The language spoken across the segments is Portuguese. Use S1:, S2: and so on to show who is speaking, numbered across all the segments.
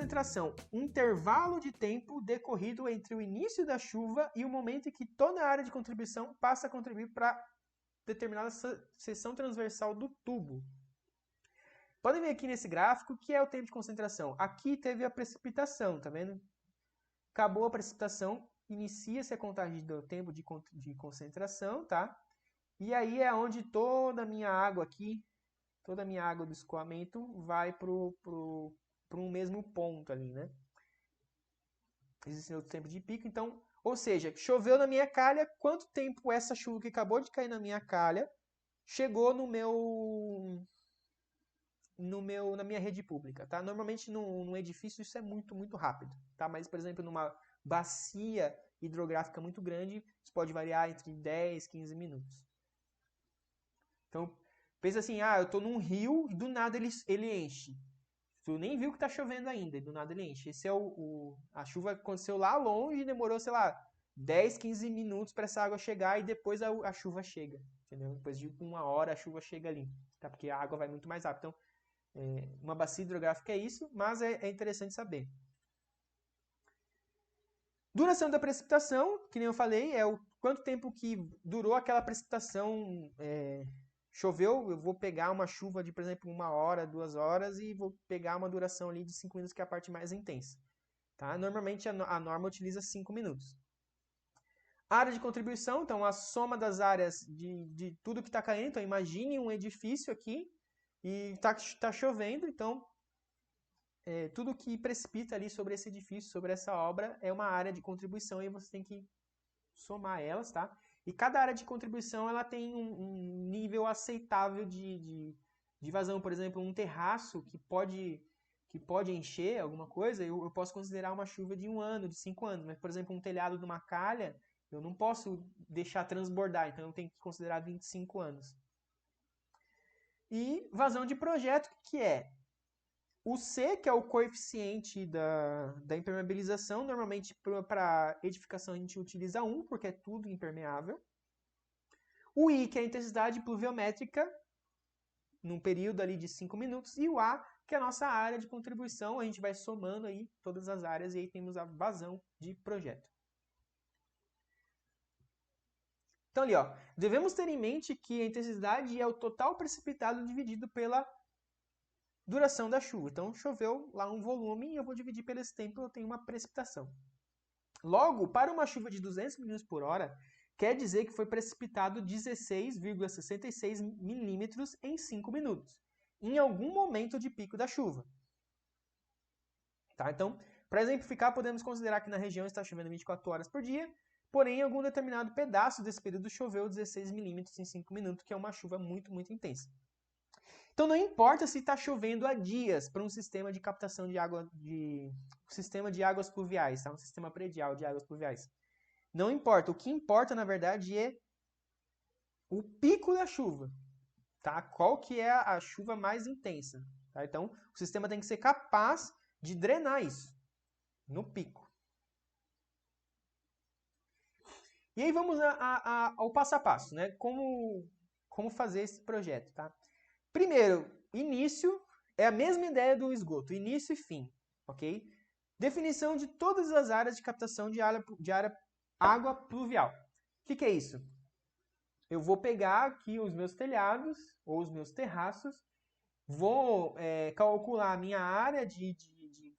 S1: concentração, intervalo de tempo decorrido entre o início da chuva e o momento em que toda a área de contribuição passa a contribuir para determinada seção transversal do tubo. Podem ver aqui nesse gráfico que é o tempo de concentração. Aqui teve a precipitação, tá vendo? Acabou a precipitação, inicia-se a contagem do tempo de concentração, tá? E aí é onde toda a minha água aqui, toda a minha água do escoamento vai para um mesmo ponto ali, né? Existe outro tempo de pico, então, ou seja, choveu na minha calha, quanto tempo essa chuva que acabou de cair na minha calha chegou na minha rede pública, tá? Normalmente num edifício isso é muito, muito rápido, tá? Mas, por exemplo, numa bacia hidrográfica muito grande, isso pode variar entre 10 e 15 minutos. Então, pensa assim, eu tô num rio e do nada ele enche. Tu nem viu que tá chovendo ainda, e do nada ele enche. Esse é a chuva aconteceu lá longe e demorou, sei lá, 10, 15 minutos para essa água chegar e depois a chuva chega, entendeu? Depois de 1 hora a chuva chega ali, tá? Porque a água vai muito mais rápido. Então, uma bacia hidrográfica é isso, mas é interessante saber. Duração da precipitação, que nem eu falei, é o quanto tempo que durou aquela precipitação. Choveu, eu vou pegar uma chuva de, por exemplo, 1 hora, 2 horas e vou pegar uma duração ali de 5 minutos, que é a parte mais intensa. Tá? Normalmente a norma utiliza 5 minutos. Área de contribuição, então a soma das áreas de tudo que está caindo. Então imagine um edifício aqui e tá chovendo, então tudo que precipita ali sobre esse edifício, sobre essa obra, é uma área de contribuição e você tem que somar elas, tá? E cada área de contribuição ela tem um nível aceitável de vazão. Por exemplo, um terraço que pode encher alguma coisa, eu posso considerar uma chuva de 1 ano, de 5 anos. Mas, por exemplo, um telhado de uma calha, eu não posso deixar transbordar, então eu tenho que considerar 25 anos. E vazão de projeto, que é o C, que é o coeficiente da impermeabilização. Normalmente, para edificação, a gente utiliza 1, porque é tudo impermeável. O I, que é a intensidade pluviométrica, num período ali de 5 minutos. E o A, que é a nossa área de contribuição. A gente vai somando aí todas as áreas e aí temos a vazão de projeto. Então, ali, ó, devemos ter em mente que a intensidade é o total precipitado dividido pela duração da chuva. Então, choveu lá um volume e eu vou dividir pelo esse tempo, eu tenho uma precipitação. Logo, para uma chuva de 200 milímetros por hora, quer dizer que foi precipitado 16,66 milímetros em 5 minutos, em algum momento de pico da chuva. Tá? Então, para exemplificar, podemos considerar que na região está chovendo 24 horas por dia, porém, em algum determinado pedaço desse período choveu 16 milímetros em 5 minutos, que é uma chuva muito, muito intensa. Então não importa se está chovendo há dias para um sistema de captação de água, sistema de águas pluviais, tá? Um sistema predial de águas pluviais. Não importa. O que importa, na verdade, é o pico da chuva. Tá? Qual que é a chuva mais intensa? Tá? Então, o sistema tem que ser capaz de drenar isso no pico. E aí vamos ao passo a passo, né? Como fazer esse projeto, tá? Primeiro, início é a mesma ideia do esgoto, início e fim, ok? Definição de todas as áreas de captação de água pluvial. O que é isso? Eu vou pegar aqui os meus telhados ou os meus terraços, vou calcular a minha área de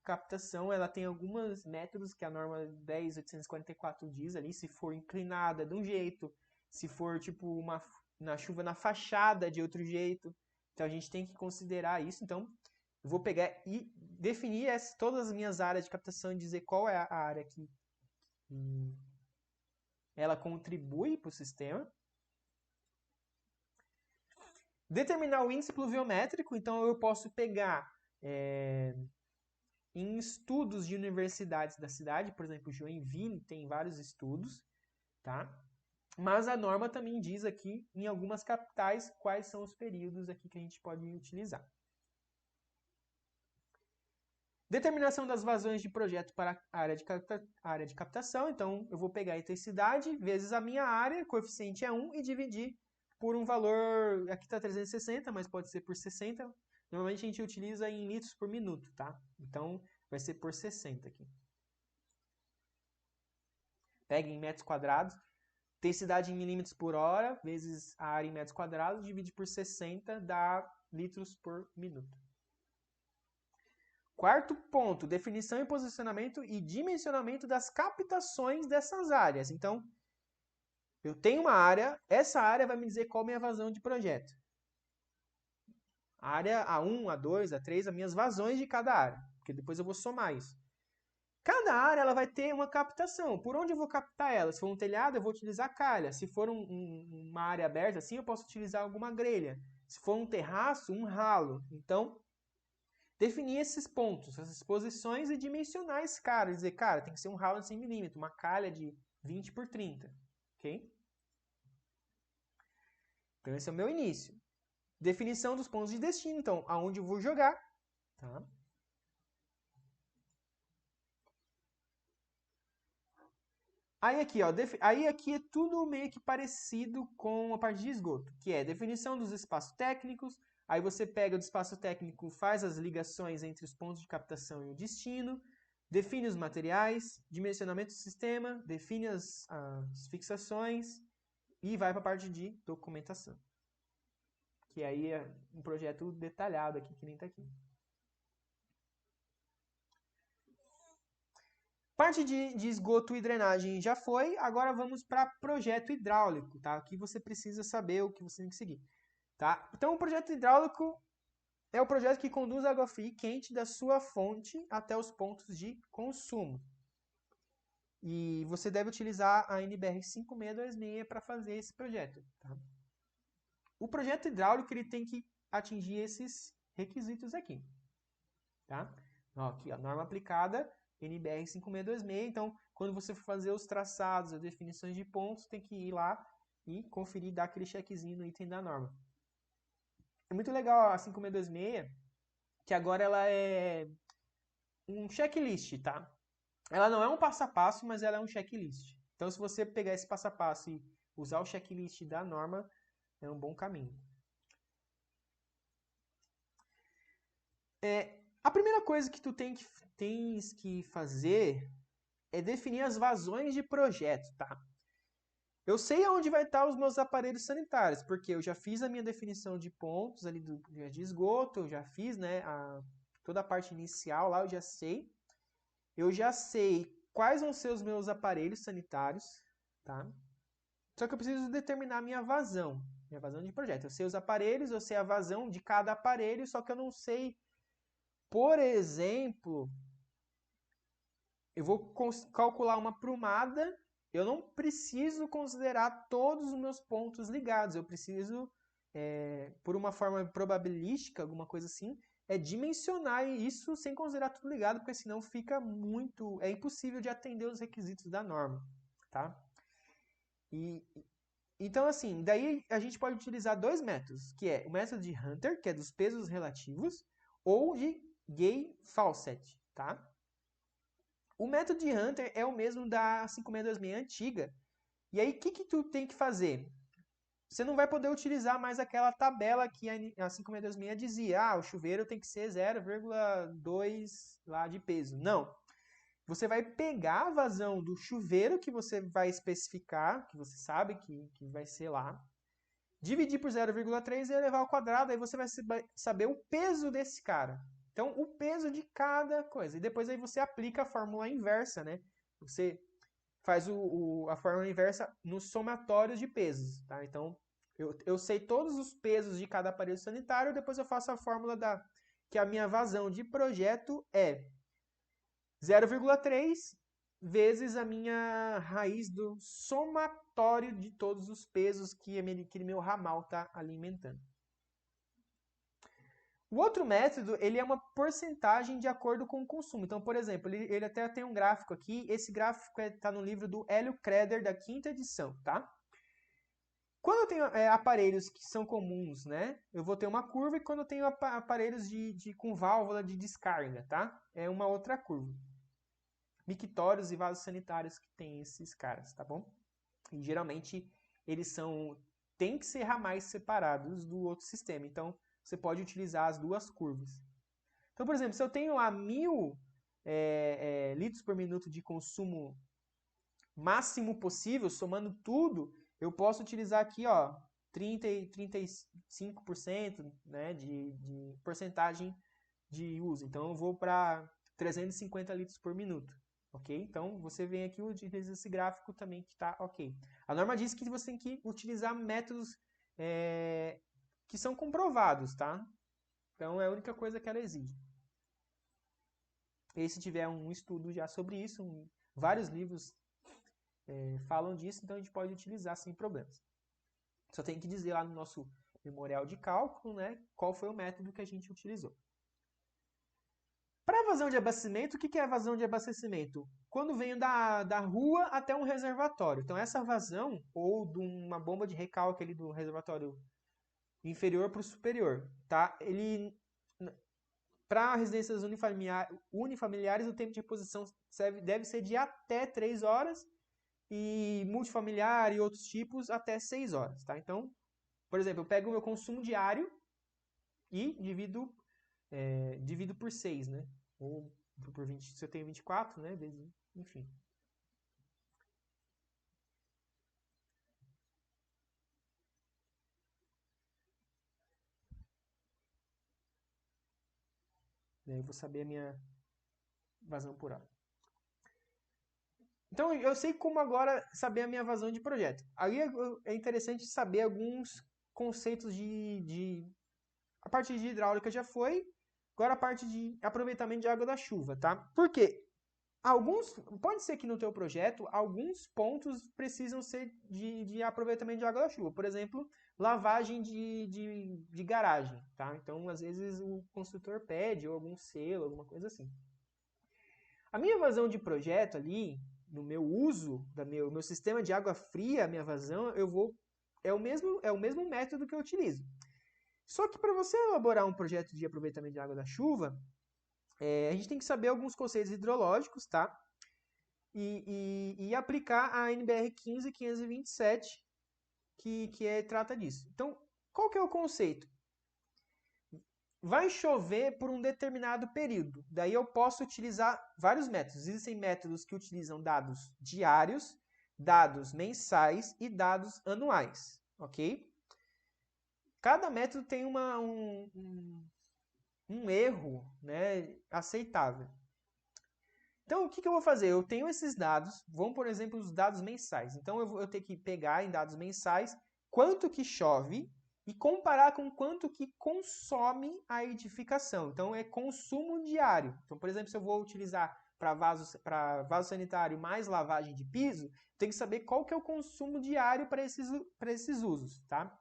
S1: captação. Ela tem alguns métodos que a norma 10.844 diz ali, se for inclinada de um jeito, se for tipo na chuva na fachada de outro jeito. Então a gente tem que considerar isso. Então eu vou pegar e definir todas as minhas áreas de captação e dizer qual é a área que ela contribui para o sistema. Determinar o índice pluviométrico. Então eu posso pegar em estudos de universidades da cidade, por exemplo, Joinville tem vários estudos, tá? Mas a norma também diz aqui, em algumas capitais, quais são os períodos aqui que a gente pode utilizar. Determinação das vazões de projeto para a área de captação. Então, eu vou pegar a intensidade vezes a minha área, coeficiente é 1, e dividir por um valor, aqui está 360, mas pode ser por 60. Normalmente a gente utiliza em litros por minuto, tá? Então, vai ser por 60 aqui. Pega em metros quadrados, densidade em milímetros por hora, vezes a área em metros quadrados, divide por 60, dá litros por minuto. Quarto ponto, definição e posicionamento e dimensionamento das captações dessas áreas. Então, eu tenho uma área, essa área vai me dizer qual é a minha vazão de projeto. A área A1, A2, A3, as minhas vazões de cada área, porque depois eu vou somar isso. Cada área ela vai ter uma captação. Por onde eu vou captar ela? Se for um telhado, eu vou utilizar calha. Se for uma área aberta assim, eu posso utilizar alguma grelha. Se for um terraço, um ralo. Então, definir esses pontos, essas posições e dimensionar esse cara. Dizer, cara, tem que ser um ralo de 100 milímetros, uma calha de 20 por 30. Ok? Então, esse é o meu início. Definição dos pontos de destino. Então, aonde eu vou jogar. Tá? Aí aqui, ó, aí aqui é tudo meio que parecido com a parte de esgoto, que é definição dos espaços técnicos. Aí você pega o espaço técnico, faz as ligações entre os pontos de captação e o destino, define os materiais, dimensionamento do sistema, define as fixações e vai para a parte de documentação. Que aí é um projeto detalhado aqui, que nem está aqui. Parte de esgoto e drenagem já foi, agora vamos para projeto hidráulico, tá? Aqui você precisa saber o que você tem que seguir, tá? Então, o projeto hidráulico é o projeto que conduz a água fria e quente da sua fonte até os pontos de consumo. E você deve utilizar a NBR 5626 para fazer esse projeto, tá? O projeto hidráulico ele tem que atingir esses requisitos aqui, tá? Ó, aqui, a norma aplicada NBR 5626, então quando você for fazer os traçados, as definições de pontos, tem que ir lá e conferir, dar aquele checkzinho no item da norma. É muito legal a 5626, que agora ela é um checklist, tá? Ela não é um passo a passo, mas ela é um checklist. Então, se você pegar esse passo a passo e usar o checklist da norma, é um bom caminho. A primeira coisa que tu tens que fazer é definir as vazões de projeto, tá? Eu sei aonde vai estar os meus aparelhos sanitários, porque eu já fiz a minha definição de pontos ali de esgoto, eu já fiz, né, toda a parte inicial lá, eu já sei. Eu já sei quais vão ser os meus aparelhos sanitários, tá? Só que eu preciso determinar a minha vazão de projeto. Eu sei os aparelhos, eu sei a vazão de cada aparelho, só que eu não sei, por exemplo, eu vou calcular uma prumada, eu não preciso considerar todos os meus pontos ligados, eu preciso, por uma forma probabilística, alguma coisa assim, dimensionar isso sem considerar tudo ligado, porque senão fica é impossível de atender os requisitos da norma, tá? Então, assim, daí a gente pode utilizar dois métodos, que é o método de Hunter, que é dos pesos relativos, ou de Gay-Fawcett, tá? O método de Hunter é o mesmo da 5626 antiga. E aí, o que tu tem que fazer? Você não vai poder utilizar mais aquela tabela que a 5626 dizia, o chuveiro tem que ser 0,2 lá de peso. Não. Você vai pegar a vazão do chuveiro que você vai especificar, que você sabe que vai ser lá, dividir por 0,3 e elevar ao quadrado, aí você vai saber o peso desse cara. Então, o peso de cada coisa. E depois aí você aplica a fórmula inversa, né? Você faz a fórmula inversa nos somatórios de pesos, tá? Então, eu sei todos os pesos de cada aparelho sanitário, depois eu faço a fórmula que a minha vazão de projeto é 0,3 vezes a minha raiz do somatório de todos os pesos que aquele meu ramal está alimentando. O outro método, ele é uma porcentagem de acordo com o consumo. Então, por exemplo, ele até tem um gráfico aqui. Esse gráfico está no livro do Hélio Creder, da 5ª edição, tá? Quando eu tenho aparelhos que são comuns, né? Eu vou ter uma curva, e quando eu tenho aparelhos com válvula de descarga, tá? É uma outra curva. Mictórios e vasos sanitários que tem esses caras, tá bom? E geralmente eles tem que ser ramais separados do outro sistema. Então, você pode utilizar as duas curvas. Então, por exemplo, se eu tenho lá 1000 litros por minuto de consumo máximo possível, somando tudo, eu posso utilizar aqui, ó, 30 e 35%, né, de porcentagem de uso. Então, eu vou para 350 litros por minuto, ok? Então, você vem aqui e utiliza esse gráfico também que está ok. A norma diz que você tem que utilizar métodos que são comprovados, tá? Então, é a única coisa que ela exige. E se tiver um estudo já sobre isso, vários livros falam disso, então a gente pode utilizar sem problemas. Só tem que dizer lá no nosso memorial de cálculo, né, qual foi o método que a gente utilizou. Para vazão de abastecimento, o que é vazão de abastecimento? Quando venho da rua até um reservatório. Então, essa vazão, ou de uma bomba de recalque ali do reservatório inferior para o superior, tá? Para residências unifamiliares, o tempo de reposição deve ser de até 3 horas e multifamiliar e outros tipos até 6 horas, tá? Então, por exemplo, eu pego o meu consumo diário e divido por 6, né? Ou por 20, se eu tenho 24, né? Enfim. Daí eu vou saber a minha vazão por hora. Então, eu sei como agora saber a minha vazão de projeto. Aí é interessante saber alguns conceitos a parte de hidráulica já foi, agora a parte de aproveitamento de água da chuva, tá? Por quê? Pode ser que no teu projeto, alguns pontos precisam ser de aproveitamento de água da chuva. Por exemplo, lavagem de garagem, tá? Então, às vezes, o construtor pede, ou algum selo, alguma coisa assim. A minha vazão de projeto ali, no meu uso, meu sistema de água fria, a minha vazão, é o mesmo método que eu utilizo. Só que para você elaborar um projeto de aproveitamento de água da chuva, a gente tem que saber alguns conceitos hidrológicos, tá? E aplicar a NBR 15527, que trata disso. Então, qual que é o conceito? Vai chover por um determinado período. Daí eu posso utilizar vários métodos. Existem métodos que utilizam dados diários, dados mensais e dados anuais, ok? Cada método tem um erro, né, aceitável. Então, o que eu vou fazer? Eu tenho esses dados, vamos, por exemplo, os dados mensais. Então, eu tenho que pegar em dados mensais quanto que chove e comparar com quanto que consome a edificação. Então, é consumo diário. Então, por exemplo, se eu vou utilizar para vaso sanitário mais lavagem de piso, tem que saber qual que é o consumo diário para esses usos, tá?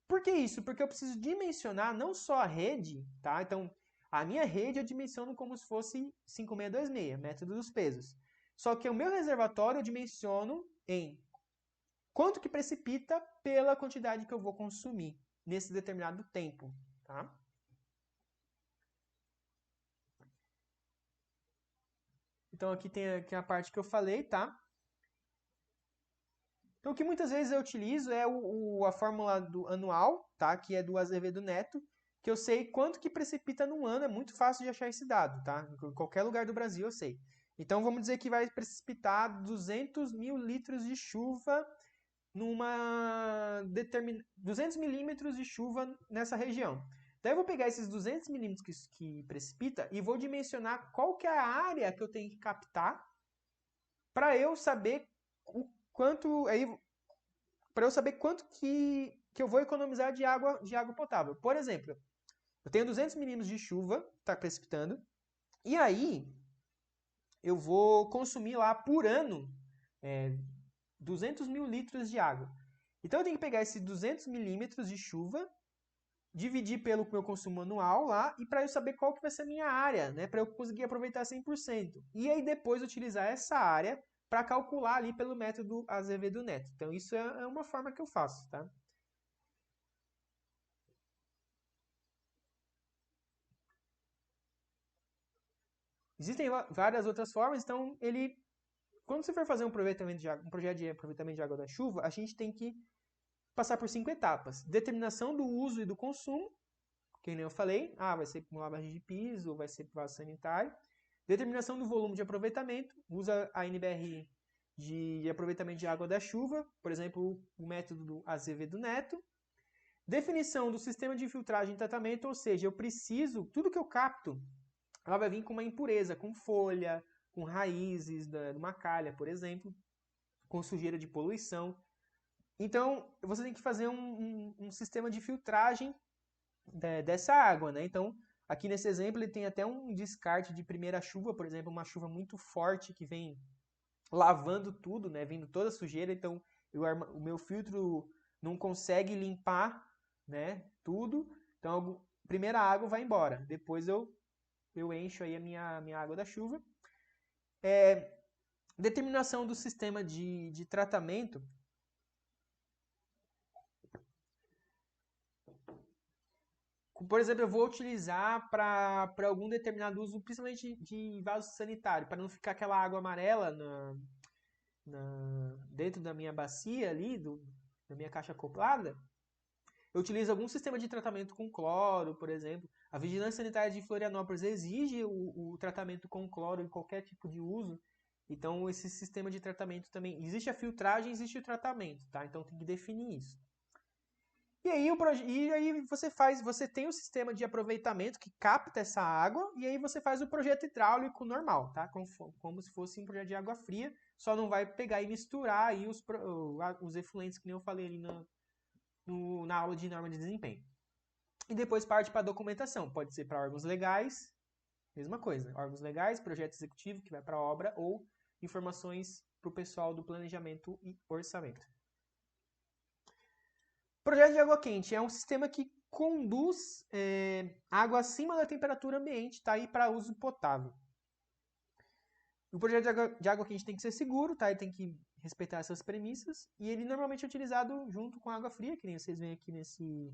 S1: Por que isso? Porque eu preciso dimensionar não só a rede, tá? Então, a minha rede eu dimensiono como se fosse 5626, método dos pesos. Só que o meu reservatório eu dimensiono em quanto que precipita pela quantidade que eu vou consumir nesse determinado tempo, tá? Então aqui tem a parte que eu falei, tá? Então o que muitas vezes eu utilizo é a fórmula do anual, tá? Que é do Azevedo Neto, que eu sei quanto que precipita num ano, é muito fácil de achar esse dado, tá? Em qualquer lugar do Brasil eu sei. Então vamos dizer que vai precipitar 200 mil litros de chuva 200 milímetros de chuva nessa região. Então eu vou pegar esses 200 milímetros que precipita e vou dimensionar qual que é a área que eu tenho que captar para eu saber o quanto para eu saber quanto que eu vou economizar de água potável. Por exemplo, eu tenho 200 milímetros de chuva, está precipitando, e aí eu vou consumir lá por ano 200 mil litros de água. Então eu tenho que pegar esses 200 milímetros de chuva, dividir pelo meu consumo anual lá, e para eu saber qual que vai ser a minha área, né, para eu conseguir aproveitar 100%. E aí depois utilizar essa área para calcular ali pelo método Azevedo Neto. Então isso é uma forma que eu faço, tá? Existem várias outras formas, então quando você for fazer um projeto de aproveitamento de água da chuva, a gente tem que passar por 5 etapas. Determinação do uso e do consumo, que nem eu falei, vai ser com lavagem de piso, vai ser vaso sanitário. Determinação do volume de aproveitamento, usa a NBR de aproveitamento de água da chuva, por exemplo, o método do Azevedo Neto. Definição do sistema de filtragem e tratamento, ou seja, eu preciso, tudo que eu capto, ela vai vir com uma impureza, com folha, com raízes de uma calha, por exemplo, com sujeira de poluição. Então, você tem que fazer um sistema de filtragem dessa água, né? Então, aqui nesse exemplo, ele tem até um descarte de primeira chuva, por exemplo, uma chuva muito forte que vem lavando tudo, né? Vindo toda a sujeira, então o meu filtro não consegue limpar, né? Tudo. Então, a primeira água vai embora. Depois eu encho aí a minha água da chuva. Determinação do sistema de tratamento. Por exemplo, eu vou utilizar para algum determinado uso, principalmente de vaso sanitário, para não ficar aquela água amarela dentro da minha bacia ali, da minha caixa acoplada. Eu utilizo algum sistema de tratamento com cloro, por exemplo. A Vigilância Sanitária de Florianópolis exige o tratamento com cloro em qualquer tipo de uso. Então, esse sistema de tratamento também... Existe a filtragem, existe o tratamento, tá? Então, tem que definir isso. E aí você tem um sistema de aproveitamento que capta essa água, e aí você faz o projeto hidráulico normal, tá? Como se fosse um projeto de água fria, só não vai pegar e misturar aí os efluentes que nem eu falei ali na aula de norma de desempenho. E depois parte para a documentação, pode ser para órgãos legais, mesma coisa, né? Órgãos legais, projeto executivo que vai para a obra, ou informações para o pessoal do planejamento e orçamento. Projeto de água quente é um sistema que conduz água acima da temperatura ambiente, tá aí para uso potável. O projeto de água quente tem que ser seguro, tá? Ele tem que respeitar essas premissas, e ele normalmente é utilizado junto com água fria, que nem vocês veem aqui nesse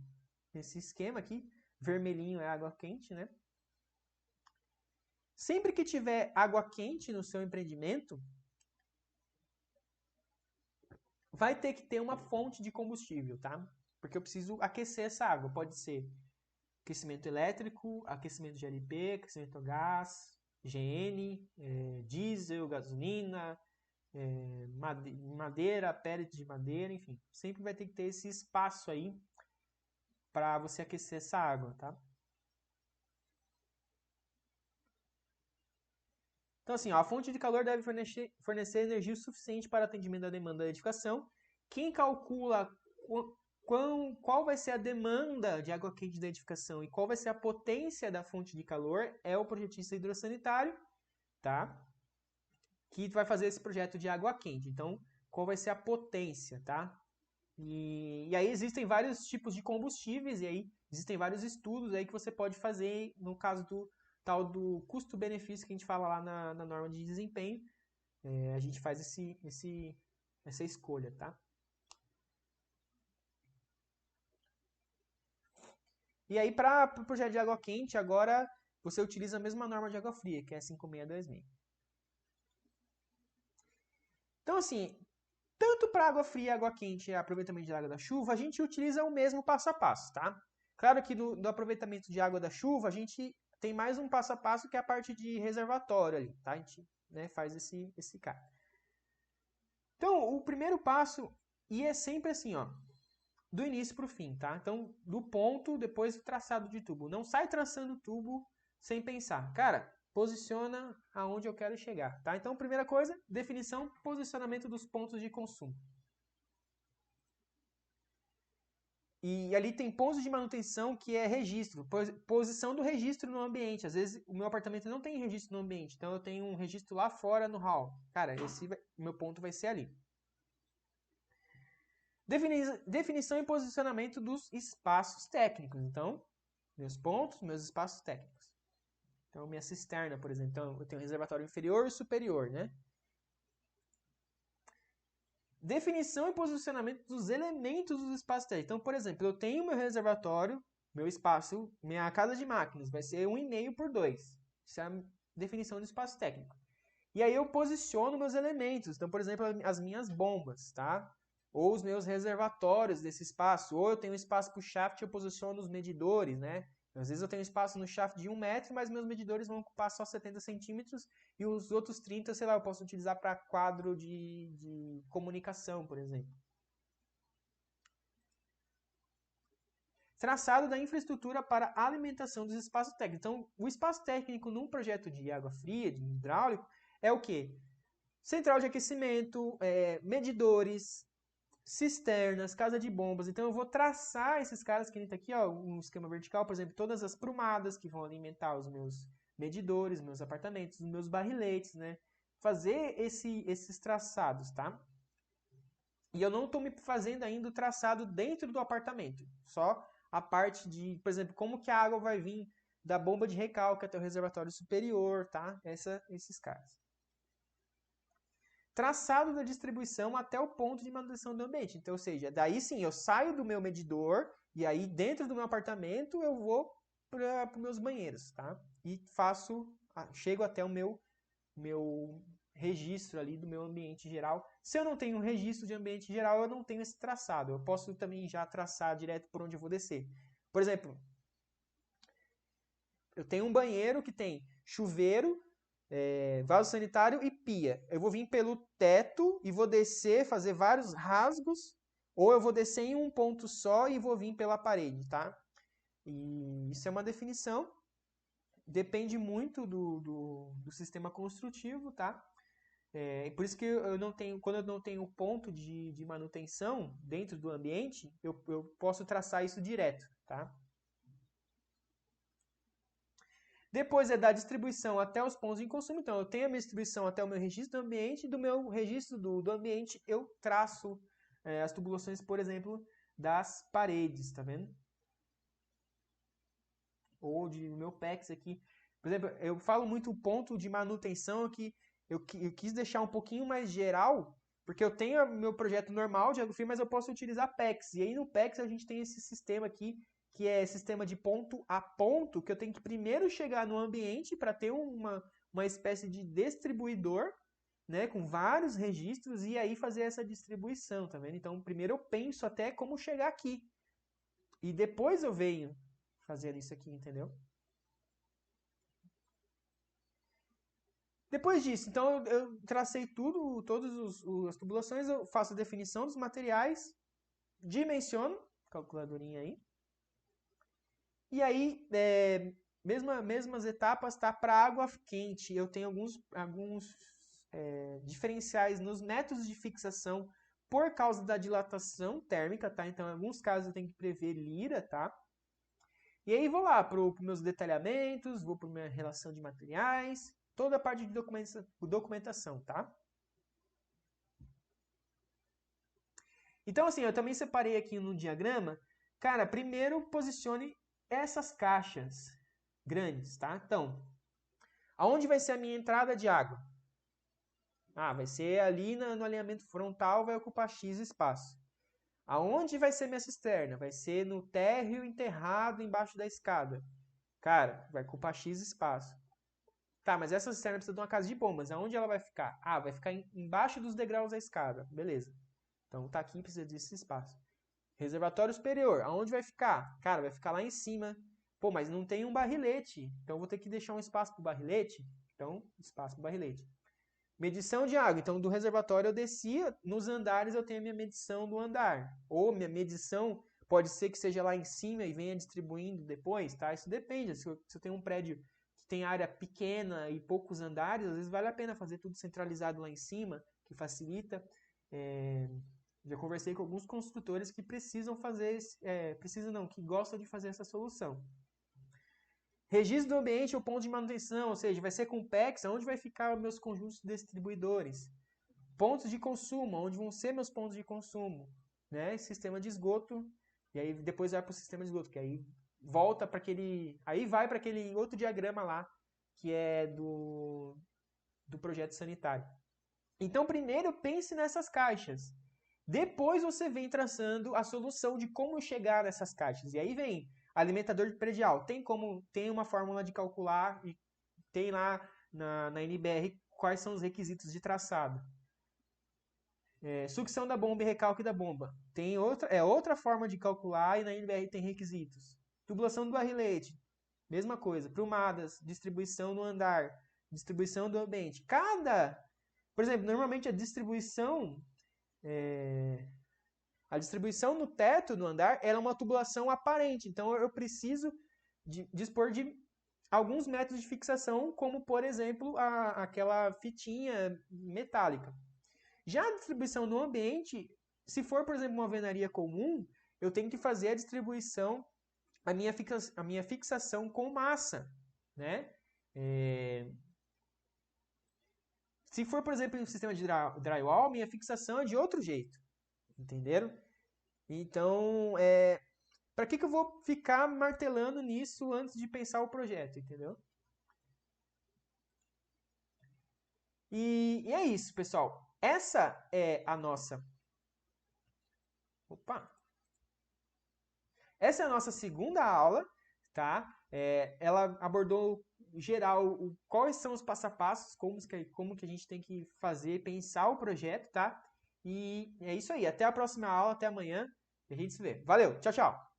S1: esquema aqui. Vermelhinho é água quente, né? Sempre que tiver água quente no seu empreendimento, vai ter que ter uma fonte de combustível, tá? Porque eu preciso aquecer essa água. Pode ser aquecimento elétrico, aquecimento de LP, aquecimento a gás, GN, diesel, gasolina, madeira, pellet de madeira, enfim. Sempre vai ter que ter esse espaço aí para você aquecer essa água, tá? Então, assim, ó, a fonte de calor deve fornecer energia suficiente para atendimento da demanda da edificação. Quem calcula qual vai ser a demanda de água quente da edificação e qual vai ser a potência da fonte de calor é o projetista hidrossanitário, tá? Que vai fazer esse projeto de água quente. Então, qual vai ser a potência, tá? E aí existem vários tipos de combustíveis e aí existem vários estudos aí que você pode fazer no caso do tal do custo-benefício que a gente fala lá na norma de desempenho. A gente faz essa escolha, tá? E aí, para o projeto de água quente, agora você utiliza a mesma norma de água fria, que é 562.000. Então, assim, tanto para água fria e água quente e aproveitamento de água da chuva, a gente utiliza o mesmo passo a passo, tá? Claro que no aproveitamento de água da chuva, a gente tem mais um passo a passo que é a parte de reservatório ali, tá? A gente faz esse cara. Então, o primeiro passo, e é sempre assim, ó, do início para o fim, tá? Então, do ponto, depois do traçado de tubo. Não sai traçando o tubo sem pensar. Cara, posiciona aonde eu quero chegar, tá? Então, primeira coisa, definição, posicionamento dos pontos de consumo. E ali tem pontos de manutenção que é registro, posição do registro no ambiente. Às vezes o meu apartamento não tem registro no ambiente, então eu tenho um registro lá fora no hall. Cara, meu ponto vai ser ali. Definição e posicionamento dos espaços técnicos. Então, meus pontos, meus espaços técnicos. Então, minha cisterna, por exemplo. Então, eu tenho um reservatório inferior e superior, né? Definição e posicionamento dos elementos dos espaços técnicos. Então, por exemplo, eu tenho meu reservatório, meu espaço, minha casa de máquinas vai ser 1,5 por 2. Isso é a definição do espaço técnico. E aí eu posiciono meus elementos. Então, por exemplo, as minhas bombas, tá? Ou os meus reservatórios desse espaço. Ou eu tenho um espaço para o shaft, eu posiciono os medidores, né? Às vezes eu tenho espaço no shaft de 1 metro, mas meus medidores vão ocupar só 70 centímetros e os outros 30, sei lá, eu posso utilizar para quadro de comunicação, por exemplo. Traçado da infraestrutura para a alimentação dos espaços técnicos. Então, o espaço técnico num projeto de água fria, de hidráulico, é o quê? Central de aquecimento, medidores, cisternas, casa de bombas. Então eu vou traçar esses caras que nem tá aqui, ó, um esquema vertical, por exemplo, todas as prumadas que vão alimentar os meus medidores, meus apartamentos, os meus barriletes, né? Fazer esses traçados, tá? E eu não estou me fazendo ainda o traçado dentro do apartamento. Só a parte de, por exemplo, como que a água vai vir da bomba de recalque até o reservatório superior, tá? Esses caras. Traçado da distribuição até o ponto de manutenção do ambiente. Então, ou seja, daí sim, eu saio do meu medidor e aí dentro do meu apartamento eu vou para os meus banheiros, tá? E chego até o meu registro ali do meu ambiente geral. Se eu não tenho um registro de ambiente geral, eu não tenho esse traçado. Eu posso também já traçar direto por onde eu vou descer. Por exemplo, eu tenho um banheiro que tem chuveiro, vaso sanitário e pia. Eu vou vir pelo teto e vou descer, fazer vários rasgos, ou eu vou descer em um ponto só e vou vir pela parede, tá? E isso é uma definição. Depende muito do sistema construtivo, tá? Por isso que eu não tenho, quando eu não tenho ponto de manutenção dentro do ambiente, eu posso traçar isso direto, tá? Depois é da distribuição até os pontos de consumo. Então, eu tenho a minha distribuição até o meu registro do ambiente. Do meu registro do ambiente, eu traço as tubulações, por exemplo, das paredes, tá vendo? Ou de meu PEX aqui. Por exemplo, eu falo muito o ponto de manutenção aqui. Eu quis deixar um pouquinho mais geral, porque eu tenho meu projeto normal de agrofilme, mas eu posso utilizar PEX. E aí no PEX a gente tem esse sistema aqui, que é sistema de ponto a ponto, que eu tenho que primeiro chegar no ambiente para ter uma espécie de distribuidor, né, com vários registros, e aí fazer essa distribuição, tá vendo? Então primeiro eu penso até como chegar aqui. E depois eu venho fazer isso aqui, entendeu? Depois disso, então eu tracei todas as tubulações, eu faço a definição dos materiais, dimensiono, calculadorinha aí. E aí, mesmas etapas, tá? Para água quente, eu tenho alguns diferenciais nos métodos de fixação por causa da dilatação térmica, tá? Então, em alguns casos eu tenho que prever lira, tá? E aí vou lá para os meus detalhamentos, vou para minha relação de materiais, toda a parte de documentação, tá? Então, assim, eu também separei aqui no diagrama. Cara, primeiro posicione essas caixas grandes, tá? Então, aonde vai ser a minha entrada de água? Ah, vai ser ali no alinhamento frontal, vai ocupar X espaço. Aonde vai ser minha cisterna? Vai ser no térreo enterrado embaixo da escada. Cara, vai ocupar X espaço. Tá, mas essa cisterna precisa de uma casa de bombas. Aonde ela vai ficar? Ah, vai ficar embaixo dos degraus da escada. Beleza. Então tá aqui, precisa desse espaço. Reservatório superior, aonde vai ficar? Cara, vai ficar lá em cima. Pô, mas não tem um barrilete. Então vou ter que deixar um espaço para o barrilete. Então, espaço para o barrilete. Medição de água. Então, do reservatório eu descia, nos andares eu tenho a minha medição do andar. Ou minha medição pode ser que seja lá em cima e venha distribuindo depois, tá? Isso depende. Se eu tenho um prédio que tem área pequena e poucos andares, às vezes vale a pena fazer tudo centralizado lá em cima, que facilita. Já conversei com alguns construtores que precisam fazer, que gostam de fazer essa solução. Registro do ambiente ou ponto de manutenção, ou seja, vai ser com PEX, onde vai ficar meus conjuntos distribuidores. Pontos de consumo, onde vão ser meus pontos de consumo. Né? Sistema de esgoto, e aí depois vai para o sistema de esgoto, que aí volta para aquele. Aí vai para aquele outro diagrama lá, que é do projeto sanitário. Então, primeiro pense nessas caixas. Depois você vem traçando a solução de como chegar nessas caixas. E aí vem alimentador predial. Tem uma fórmula de calcular e tem lá na NBR quais são os requisitos de traçado. Sucção da bomba e recalque da bomba. Tem outra forma de calcular e na NBR tem requisitos. Tubulação do barrilete. mesma coisa. Prumadas, distribuição no andar, distribuição do ambiente. Por exemplo, normalmente a distribuição no teto, no andar, ela é uma tubulação aparente. Então, eu preciso dispor de alguns métodos de fixação, como, por exemplo, aquela fitinha metálica. Já a distribuição no ambiente, se for, por exemplo, uma alvenaria comum, eu tenho que fazer a distribuição, a minha fixação com massa, né? Se for, por exemplo, um sistema de drywall, minha fixação é de outro jeito. Entenderam? Então, para que eu vou ficar martelando nisso antes de pensar o projeto, entendeu? E é isso, pessoal. Essa é a nossa... Opa! Essa é a nossa segunda aula, tá? Ela abordou geral quais são os passo a passos, como que a gente tem que fazer, pensar o projeto, tá? E é isso aí. Até a próxima aula, até amanhã. A gente se vê. Valeu, tchau, tchau!